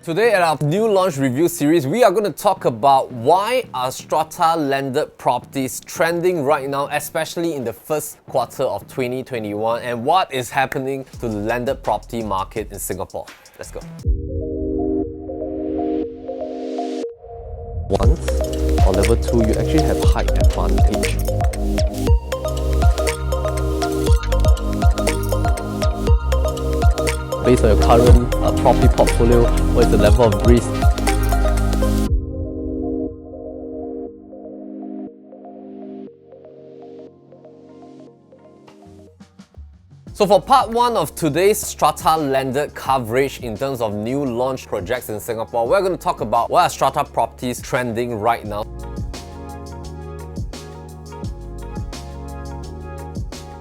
Today at our new launch review series, we are going to talk about why are strata landed properties trending right now, especially in the first quarter of 2021, and what is happening to the landed property market in Singapore. Let's go. Once, or level 2, you actually have height advantage. Based on your current property portfolio, what is the level of risk? So for part 1 of today's strata landed coverage in terms of new launch projects in Singapore, we're going to talk about what are strata properties trending right now.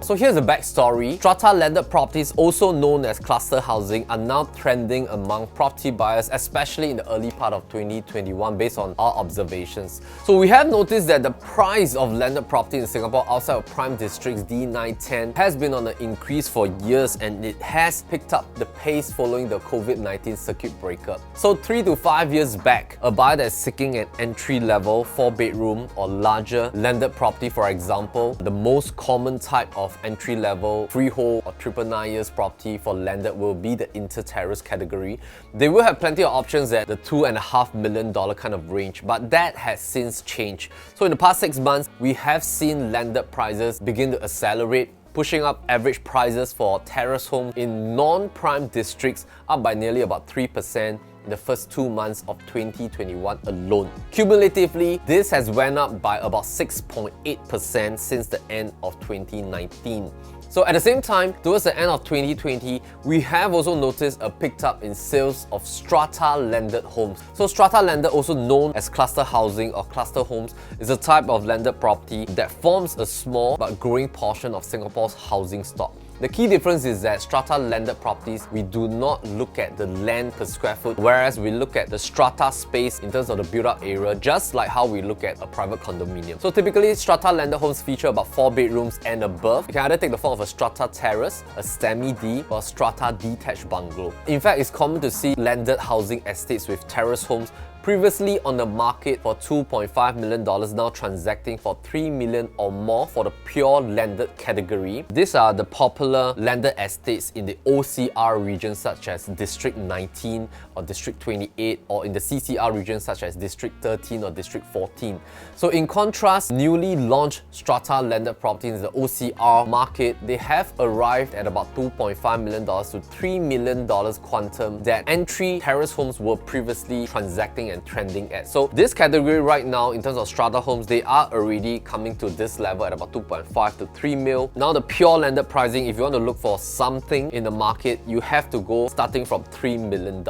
So here's the backstory. Strata landed properties, also known as cluster housing, are now trending among property buyers, especially in the early part of 2021 based on our observations. So we have noticed that the price of landed property in Singapore outside of prime districts D9, 10 has been on an increase for years, and it has picked up the pace following the COVID-19 circuit breaker. So 3 to 5 years back, a buyer that is seeking an entry-level 4-bedroom or larger landed property, for example, the most common type of entry-level freehold or 999 years property for landed will be the inter-terrace category. They will have plenty of options at the $2.5 million kind of range, but that has since changed. So in the past 6 months, we have seen landed prices begin to accelerate, pushing up average prices for terrace homes in non-prime districts up by nearly about 3% in the first 2 months of 2021 alone. Cumulatively, this has went up by about 6.8% since the end of 2019. So at the same time, towards the end of 2020, we have also noticed a picked up in sales of strata landed homes. So strata landed, also known as cluster housing or cluster homes, is a type of landed property that forms a small but growing portion of Singapore's housing stock. The key difference is that strata landed properties, we do not look at the land per square foot, whereas we look at the strata space in terms of the built-up area, just like how we look at a private condominium. So typically, strata landed homes feature about 4 bedrooms and above. You can either take the form of a strata terrace, a semi-D, or a strata detached bungalow. In fact, it's common to see landed housing estates with terrace homes previously on the market for $2.5 million, now transacting for $3 million or more for the pure landed category. These are the popular landed estates in the OCR region, such as District 19 or District 28, or in the CCR region such as District 13 or District 14. So in contrast, newly launched strata landed properties in the OCR market, they have arrived at about $2.5 million to $3 million quantum that entry terrace homes were previously transacting and trending at. So this category right now, in terms of strata homes, they are already coming to this level at about 2.5 to 3 mil. Now the pure landed pricing, if you want to look for something in the market, you have to go starting from $3 million.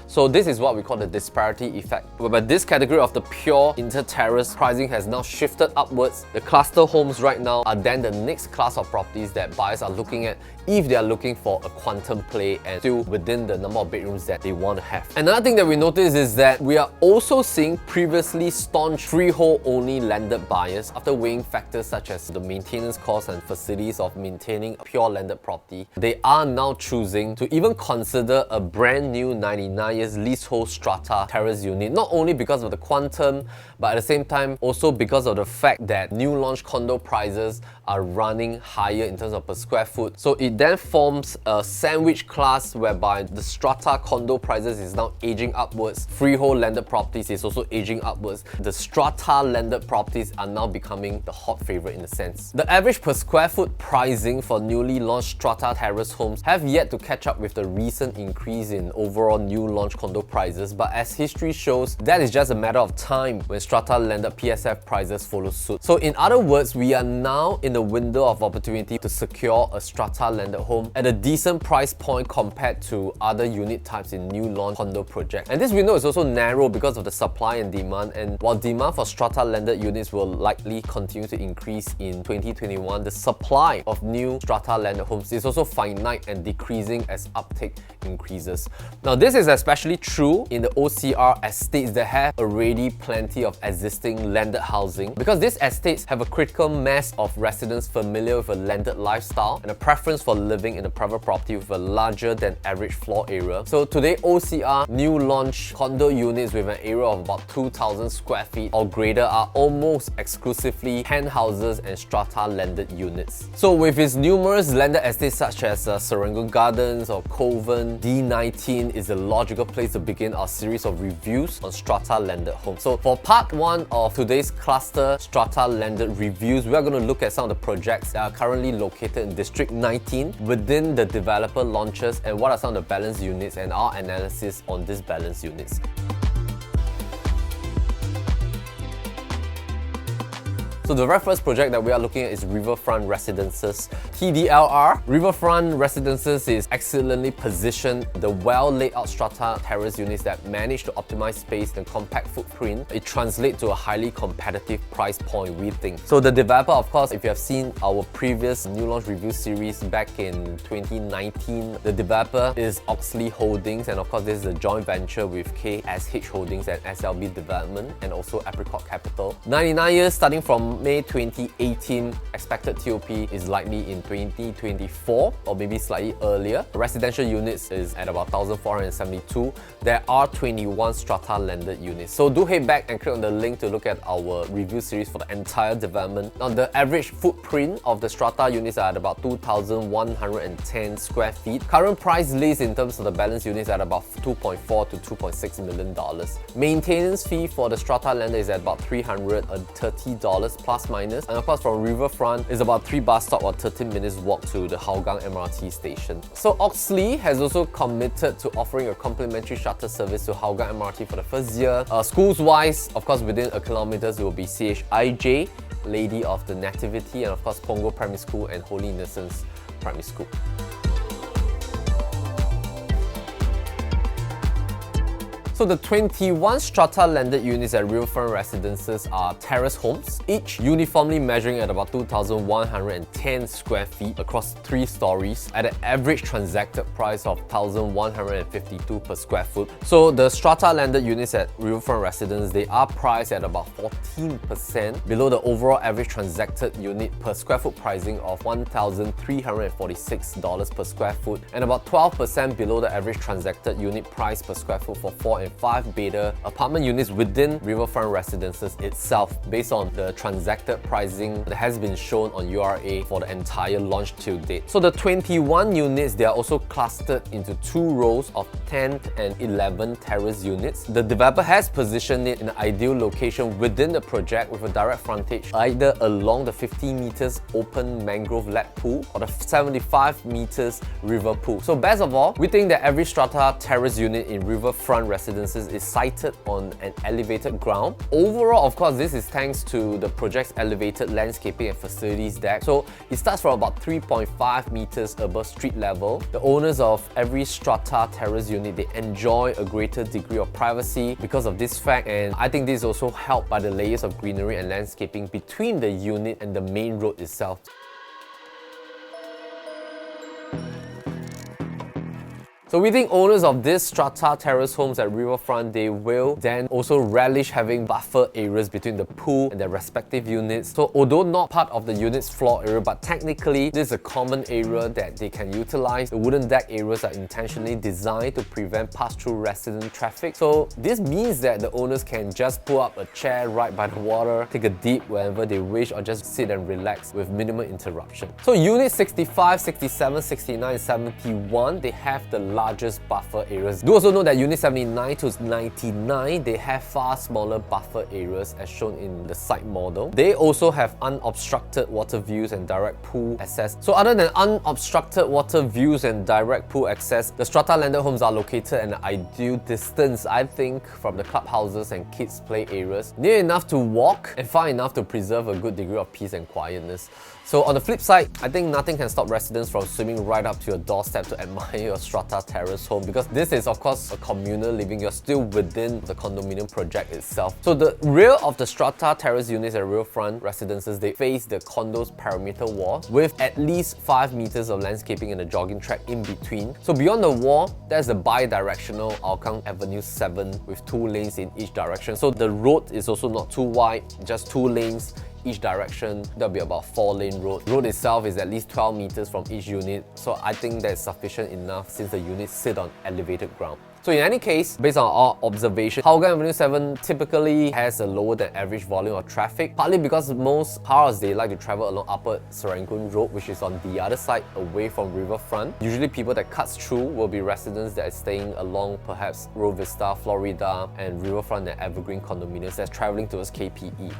So this is what we call the disparity effect, whereby this category of the pure inter-terrace pricing has now shifted upwards. The cluster homes right now are then the next class of properties that buyers are looking at if they are looking for a quantum play and still within the number of bedrooms that they want to have. Another thing that we notice is that we are also seeing previously staunch freehold-only landed buyers, after weighing factors such as the maintenance costs and facilities of maintaining a pure landed property, they are now choosing to even consider a brand new 99 years leasehold strata terrace unit, not only because of the quantum, but at the same time also because of the fact that new launch condo prices are running higher in terms of per square foot. So it then forms a sandwich class whereby the strata condo prices is now aging upwards, freehold landed properties is also aging upwards. The strata landed properties are now becoming the hot favorite in a sense. The average per square foot pricing for newly launched strata terrace homes have yet to catch up with the recent increase in overall new launch condo prices, but as history shows, that is just a matter of time when strata landed PSF prices follow suit. So in other words, we are now in the window of opportunity to secure a strata landed home at a decent price point compared to other unit types in new launch condo projects. And this window is also narrow narrow because of the supply and demand, and while demand for strata landed units will likely continue to increase in 2021, the supply of new strata landed homes is also finite and decreasing as uptake increases. Now, this is especially true in the OCR estates that have already plenty of existing landed housing, because these estates have a critical mass of residents familiar with a landed lifestyle and a preference for living in a private property with a larger than average floor area. So today, OCR new launch condo units with an area of about 2,000 square feet or greater are almost exclusively penthouses and strata landed units. So with its numerous landed estates such as Serangoon Gardens or Kovan, D19 is the logical place to begin our series of reviews on strata landed homes. So for part 1 of today's cluster strata landed reviews, we are going to look at some of the projects that are currently located in District 19 within the developer launches and what are some of the balance units and our analysis on these balance units. So the very first project that we are looking at is Riverfront Residences. TDLR, Riverfront Residences is excellently positioned, the well laid out strata terrace units that manage to optimize space and compact footprint. It translates to a highly competitive price point, we think. So the developer, of course, if you have seen our previous new launch review series back in 2019, the developer is Oxley Holdings, and of course this is a joint venture with KSH Holdings and SLB Development and also Apricot Capital. 99 years starting from May 2018, expected TOP is likely in 2024 or maybe slightly earlier. Residential units is at about 1,472. There are 21 strata landed units. So do head back and click on the link to look at our review series for the entire development. Now, the average footprint of the strata units are at about 2,110 square feet. Current price list in terms of the balance units at about $2.4 to $2.6 million. Maintenance fee for the strata landed is at about $330 plus minus, and of course from Riverfront is about 3 bus stop or 13 minutes walk to the Hougang MRT station. So Oxley has also committed to offering a complimentary shuttle service to Hougang MRT for the first year. Schools wise, of course within a kilometer it will be CHIJ, Lady of the Nativity, and of course Punggol Primary School and Holy Innocents Primary School. So the 21 strata landed units at Riverfront Residences are terrace homes, each uniformly measuring at about 2,110 square feet across 3 stories at an average transacted price of 1,152 per square foot. So the strata landed units at Riverfront Residences, they are priced at about 14% below the overall average transacted unit per square foot pricing of $1,346 per square foot and about 12% below the average transacted unit price per square foot for 4 and 5 beta apartment units within Riverfront Residences itself, based on the transacted pricing that has been shown on URA for the entire launch till date. So the 21 units, they are also clustered into 2 rows of 10 and 11 terrace units. The developer has positioned it in an ideal location within the project with a direct frontage either along the 50 meters open mangrove lap pool or the 75 meters river pool. So best of all, we think that every strata terrace unit in Riverfront Residences is sited on an elevated ground. Overall, of course, this is thanks to the project's elevated landscaping and facilities deck. So it starts from about 3.5 meters above street level. The owners of every strata terrace unit, they enjoy a greater degree of privacy because of this fact, and I think this is also helped by the layers of greenery and landscaping between the unit and the main road itself. So we think owners of these strata terrace homes at Riverfront, they will then also relish having buffer areas between the pool and their respective units. So although not part of the unit's floor area, but technically this is a common area that they can utilize. The wooden deck areas are intentionally designed to prevent pass-through resident traffic. So this means that the owners can just pull up a chair right by the water, take a dip whenever they wish, or just sit and relax with minimal interruption. So units 65, 67, 69, and 71, they have the largest buffer areas. Do also know that unit 79 to 99, they have far smaller buffer areas as shown in the site model. They also have unobstructed water views and direct pool access. So other than unobstructed water views and direct pool access, the strata landed homes are located at an ideal distance, I think, from the clubhouses and kids play areas, near enough to walk and far enough to preserve a good degree of peace and quietness. So on the flip side, I think nothing can stop residents from swimming right up to your doorstep to admire your Strata Terrace home, because this is of course a communal living. You're still within the condominium project itself. So the rear of the Strata Terrace units at Riverfront Residences, they face the condo's perimeter wall with at least 5 meters of landscaping and a jogging track in between. So beyond the wall, there's a bi-directional Hougang Avenue 7 with 2 lanes in each direction. So the road is also not too wide, just 2 lanes each direction. That'll be about 4-lane road. Road itself is at least 12 meters from each unit, so I think that's sufficient enough since the units sit on elevated ground. So in any case, based on our observation, Hougang Avenue 7 typically has a lower than average volume of traffic, partly because most cars, they like to travel along Upper Serangoon Road, which is on the other side away from Riverfront. Usually people that cuts through will be residents that are staying along perhaps Road Vista, Florida and Riverfront and Evergreen condominiums that's traveling towards KPE.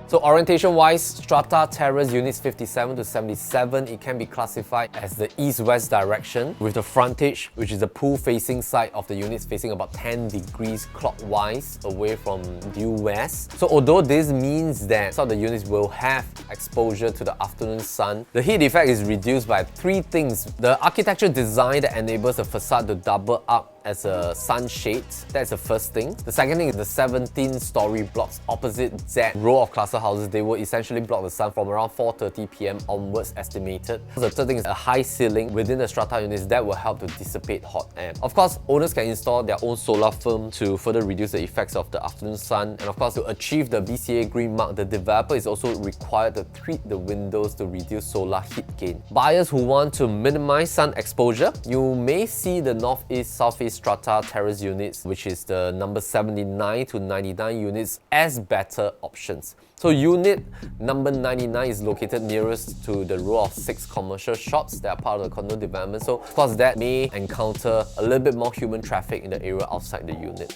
So orientation-wise, Strata Terrace Units 57 to 77, it can be classified as the east-west direction, with the frontage, which is the pool-facing side of the units, facing about 10 degrees clockwise away from due west. So although this means that some of the units will have exposure to the afternoon sun, the heat effect is reduced by 3 things. The architecture design that enables the facade to double up as a sunshade, that's the first thing. The second thing is the 17-story blocks opposite that row of cluster houses. They will essentially block the sun from around 4:30 PM onwards estimated. The third thing is a high ceiling within the strata units that will help to dissipate hot air. Of course, owners can install their own solar farm to further reduce the effects of the afternoon sun. And of course, to achieve the BCA green mark, the developer is also required to treat the windows to reduce solar heat gain. Buyers who want to minimize sun exposure, you may see the northeast, southeast Strata Terrace units, which is the number 79 to 99 units, as better options. So unit number 99 is located nearest to the row of 6 commercial shops that are part of the condo development. So of course that may encounter a little bit more human traffic in the area outside the unit.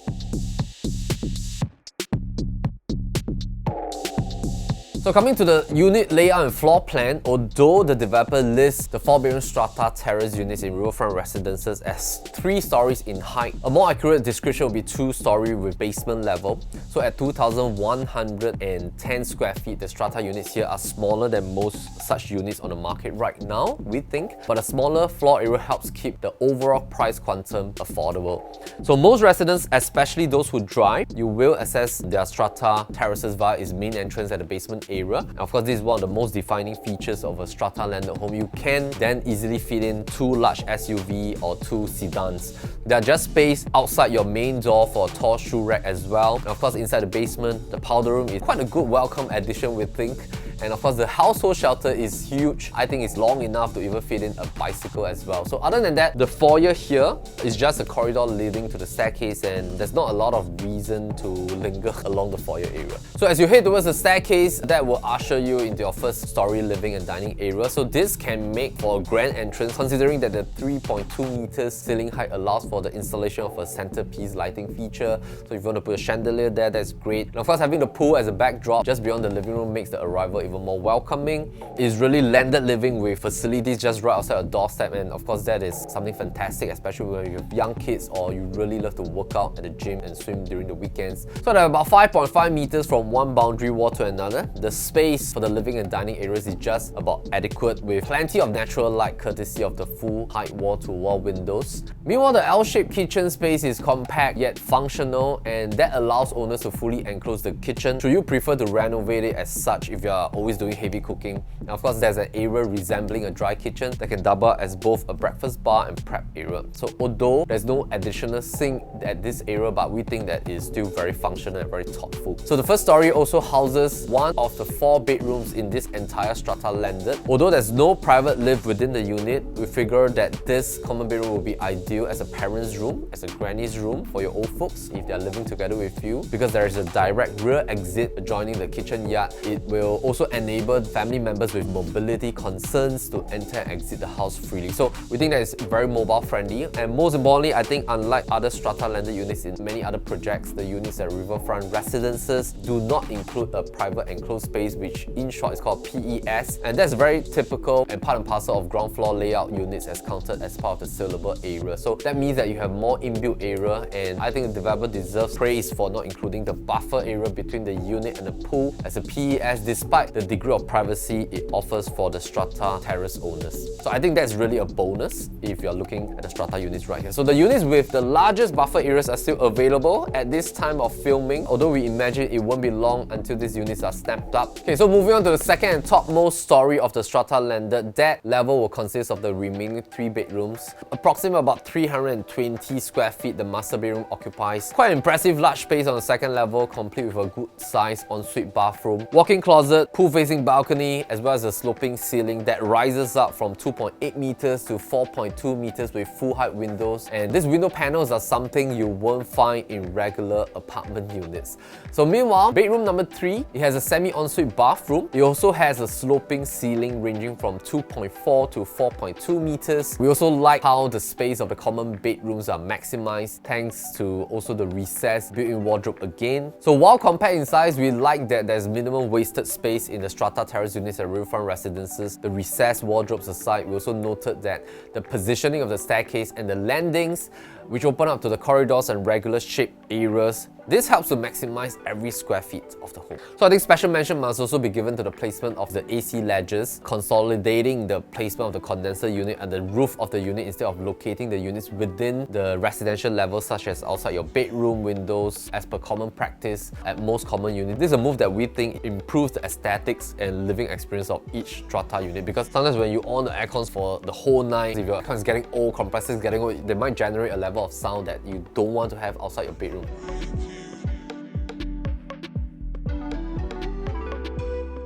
So coming to the unit layout and floor plan, although the developer lists the 4-bedroom Strata Terrace units in Riverfront Residences as 3 stories in height, a more accurate description would be 2-story with basement level. So at 2,110 square feet, the Strata units here are smaller than most such units on the market right now, we think, but a smaller floor area helps keep the overall price quantum affordable. So most residents, especially those who drive, you will access their Strata Terraces via its main entrance at the basement area. And of course, this is one of the most defining features of a Strata landed home. You can then easily fit in 2 large SUV or 2 sedans. There are just space outside your main door for a tall shoe rack as well. And of course, inside the basement, the powder room is quite a good welcome addition, we think. And of course, the household shelter is huge. I think it's long enough to even fit in a bicycle as well. So other than that, the foyer here is just a corridor leading to the staircase, and there's not a lot of reason to linger along the foyer area. So as you head towards the staircase, that will usher you into your first story living and dining area. So this can make for a grand entrance, considering that the 3.2 meters ceiling height allows for the installation of a centerpiece lighting feature. So if you want to put a chandelier there, that's great. And of course, having the pool as a backdrop just beyond the living room makes the arrival even more welcoming. It's really landed living with facilities just right outside your doorstep, and of course that is something fantastic, especially when you have young kids or you really love to work out at the gym and swim during the weekends. So there are about 5.5 meters from one boundary wall to another. The space for the living and dining areas is just about adequate, with plenty of natural light courtesy of the full height wall-to-wall windows. Meanwhile, the L-shaped kitchen space is compact yet functional, and that allows owners to fully enclose the kitchen should you prefer to renovate it as such if you are always doing heavy cooking. And of course, there's an area resembling a dry kitchen that can double as both a breakfast bar and prep area. So although there's no additional sink at this area, but we think that is still very functional and very thoughtful. So the first story also houses one of the 4 bedrooms in this entire Strata landed. Although there's no private live within the unit, we figure that this common bedroom will be ideal as a parent's room, as a granny's room for your old folks if they're living together with you, because there is a direct rear exit adjoining the kitchen yard. It will also also enable family members with mobility concerns to enter and exit the house freely. So we think that it's very mobile friendly, and most importantly, I think unlike other strata landed units in many other projects, the units at Riverfront Residences do not include a private enclosed space, which in short is called PES, and that's very typical and part and parcel of ground floor layout units as counted as part of the saleable area. So that means that you have more inbuilt area, and I think the developer deserves praise for not including the buffer area between the unit and the pool as a PES, despite the degree of privacy it offers for the strata terrace owners. So I think that's really a bonus if you're looking at the strata units right here. So the units with the largest buffer areas are still available at this time of filming, although we imagine it won't be long until these units are snapped up. Okay, so moving on to the second and topmost story of the strata landed, that level will consist of the remaining 3 bedrooms. Approximately about 320 square feet, the master bedroom occupies quite an impressive large space on the second level, complete with a good size ensuite bathroom, walk-in closet, pool-facing balcony, as well as a sloping ceiling that rises up from 2.8 meters to 4.2 meters with full-height windows. And these window panels are something you won't find in regular apartment units. So meanwhile, bedroom number 3, it has a semi-ensuite bathroom. It also has a sloping ceiling ranging from 2.4 to 4.2 meters. We also like how the space of the common bedrooms are maximized thanks to also the recessed built-in wardrobe again. So while compact in size, we like that there's minimum wasted space in the strata terrace units at Riverfront Residences. The recessed wardrobes aside, we also noted that the positioning of the staircase and the landings, which open up to the corridors and regular shaped areas, this helps to maximize every square feet of the home. So I think special mention must also be given to the placement of the AC ledges, consolidating the placement of the condenser unit at the roof of the unit instead of locating the units within the residential levels, such as outside your bedroom windows as per common practice at most common units. This is a move that we think improves the aesthetics and living experience of each strata unit, because sometimes when you on the aircons for the whole night, if your aircon is getting old, compressor is getting old, they might generate a level of sound that you don't want to have outside your bedroom.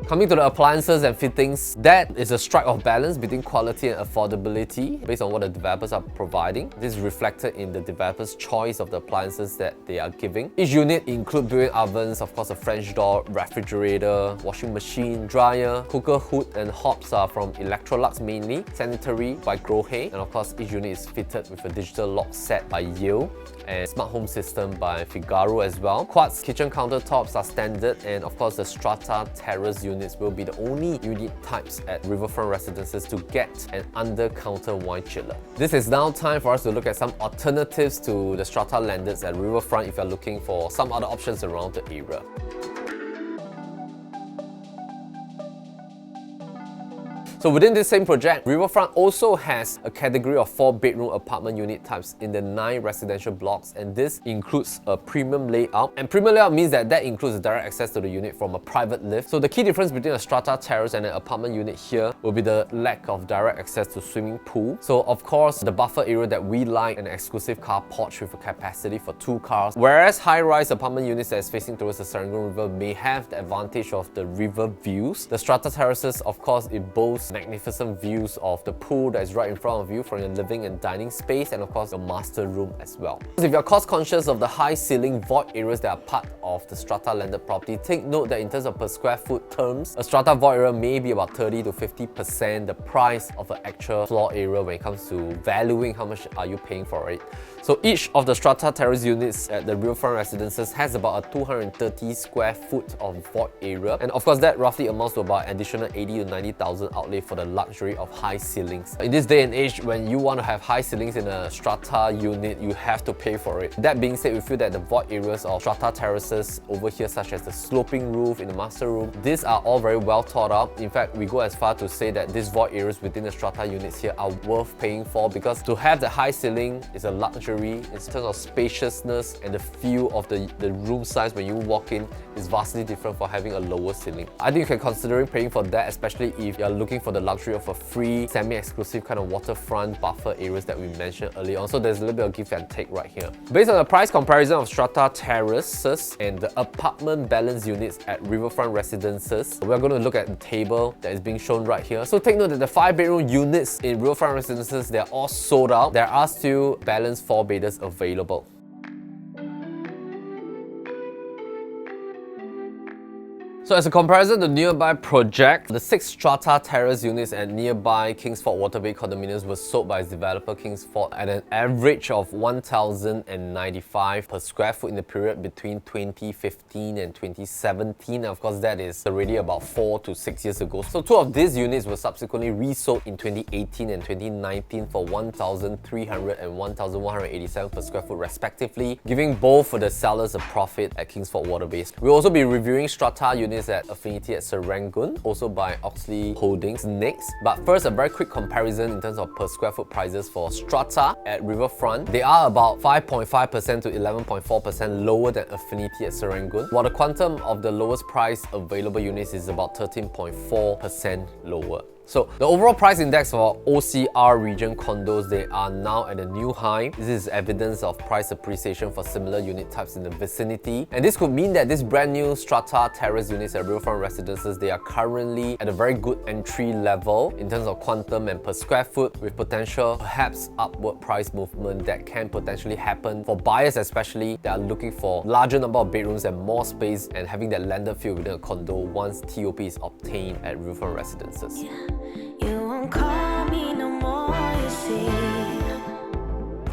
Coming to the appliances and fittings, that is a strike of balance between quality and affordability based on what the developers are providing. This is reflected in the developer's choice of the appliances that they are giving. Each unit includes built-in ovens, of course a French door, refrigerator, washing machine, dryer, cooker hood and hobs are from Electrolux mainly, sanitary by Grohe, and of course each unit is fitted with a digital lock set by Yale and smart home system by Figaro as well. Quartz kitchen countertops are standard, and of course the strata terrace units will be the only unit types at Riverfront Residences to get an under-counter wine chiller. This is now time for us to look at some alternatives to the strata landeds at Riverfront if you're looking for some other options around the area. So within this same project, Riverfront also has a category of 4-bedroom apartment unit types in the 9 residential blocks, and this includes a premium layout. And premium layout means that includes direct access to the unit from a private lift. So the key difference between a strata terrace and an apartment unit here will be the lack of direct access to swimming pool. So of course, the buffer area that we like, an exclusive car porch with a capacity for 2 cars. Whereas high-rise apartment units that is facing towards the Serangoon River may have the advantage of the river views. The strata terraces, of course, it boasts magnificent views of the pool that is right in front of you from your living and dining space, and of course your master room as well. If you're cost conscious of the high ceiling void areas that are part of the strata landed property, take note that in terms of per square foot terms, a strata void area may be about 30 to 50% the price of an actual floor area when it comes to valuing how much are you paying for it. So each of the strata terrace units at the Riverfront Residences has about a 230 square foot of void area, and of course that roughly amounts to about additional 80 to 90,000 outlay for the luxury of high ceilings. In this day and age, when you want to have high ceilings in a strata unit, you have to pay for it. That being said, we feel that the void areas of strata terraces over here, such as the sloping roof in the master room, these are all very well thought out. In fact, we go as far to say that these void areas within the strata units here are worth paying for, because to have the high ceiling is a luxury in terms of spaciousness, and the feel of the room size when you walk in is vastly different for having a lower ceiling. I think you can consider paying for that, especially if you're looking for the luxury of a free, semi-exclusive kind of waterfront buffer areas that we mentioned earlier on. So there's a little bit of give and take right here. Based on the price comparison of strata terraces and the apartment balance units at Riverfront Residences, we're going to look at the table that is being shown right here. So take note that the 5-bedroom units in Riverfront Residences, they're all sold out. There are still balanced 4-bedders available. So as a comparison to nearby project, the 6 Strata terrace units at nearby Kingsford Waterway condominiums were sold by its developer Kingsford at an average of 1,095 per square foot in the period between 2015 and 2017. And of course, that is already about 4 to 6 years ago. So 2 of these units were subsequently resold in 2018 and 2019 for 1,300 and 1,187 per square foot respectively, giving both the sellers a profit at Kingsford Waterways. We'll also be reviewing Strata units at Affinity at Serangoon, also by Oxley Holdings next. But first, a very quick comparison in terms of per square foot prices for Strata at Riverfront. They are about 5.5% to 11.4% lower than Affinity at Serangoon, while the quantum of the lowest price available units is about 13.4% lower. So the overall price index for OCR region condos, they are now at a new high. This is evidence of price appreciation for similar unit types in the vicinity. And this could mean that this brand new Strata terrace units at Riverfront Residences, they are currently at a very good entry level in terms of quantum and per square foot, with potential perhaps upward price movement that can potentially happen for buyers, especially that are looking for larger number of bedrooms and more space and having that landed feel within a condo once TOP is obtained at Riverfront Residences. You won't call me no more, you see.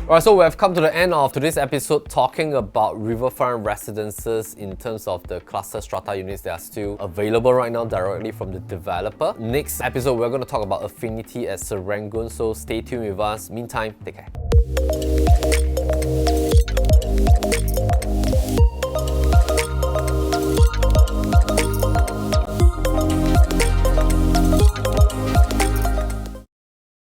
Alright, so we have come to the end of today's episode talking about Riverfront Residences in terms of the cluster strata units that are still available right now directly from the developer. Next episode, we're going to talk about Affinity at Serangoon, so stay tuned with us. Meantime, take care.